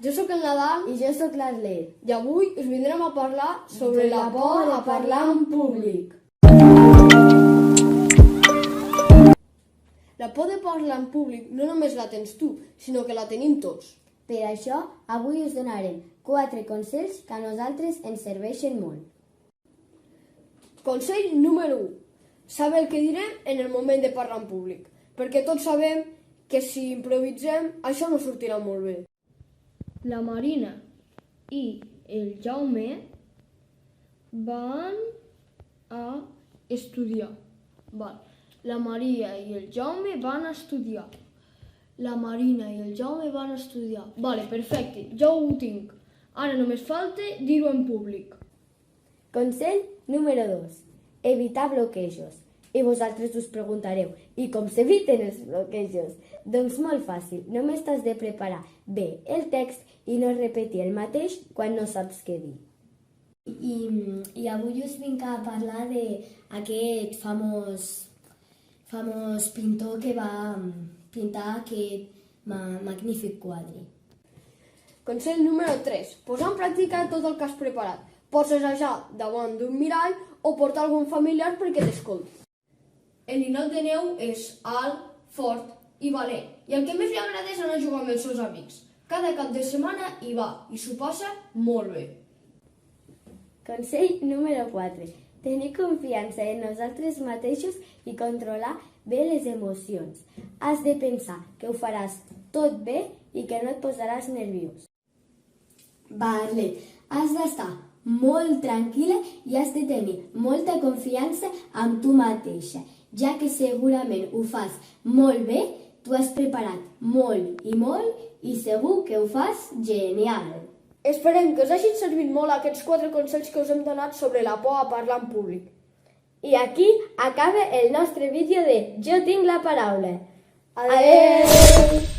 Jo sóc el Nadal I jo sóc l'Arlet. i avui us vindrem a parlar sobre la por a parlar en públic. La por de parlar en públic no només la tens tu, sinó que la tenim tots. Per això, avui us donarem 4 consells que a nosaltres ens serveixen molt. Consell número 1. Saber el que direm en el moment de parlar en públic, perquè tots sabem que si improvisem això no sortirà molt bé. La Marina i el Jaume van a estudiar. Val. La Maria i el Jaume van a estudiar. La Marina i el Jaume van a estudiar. Vale, perfecte, ja ho tinc. Ara només falta dir-ho en públic. Consell número 2. Evitar bloquejos. I vosaltres us preguntareu, i com s'eviten els bloquejos? Doncs molt fàcil, només t'has de preparar bé el text i no repetir el mateix quan no saps què dir. I avui us vinc a parlar d'aquest famós pintor que va pintar aquest magnífic quadre. Consell número 3. Posar en pràctica tot el que has preparat. Pots assajar davant d'un mirall o portar algun familiar perquè t'escolti. El ninot de neu és alt, fort i valent, i el que més li agrada és anar a jugar amb els seus amics. Cada cap de setmana hi va i s'ho passa molt bé. Consell número 4. Tenir confiança en nosaltres mateixos i controlar bé les emocions. Has de pensar que ho faràs tot bé i que no et posaràs nerviós. Vale, has d'estar molt tranquil·la i has de tenir molta confiança amb tu mateixa, ja que segurament ho fas molt bé, t'ho has preparat molt i segur que ho fas genial. Esperem que us hagin servit molt aquests 4 consells que us hem donat sobre la por a parlar en públic. I aquí acaba el nostre vídeo de Jo tinc la paraula. Adeu!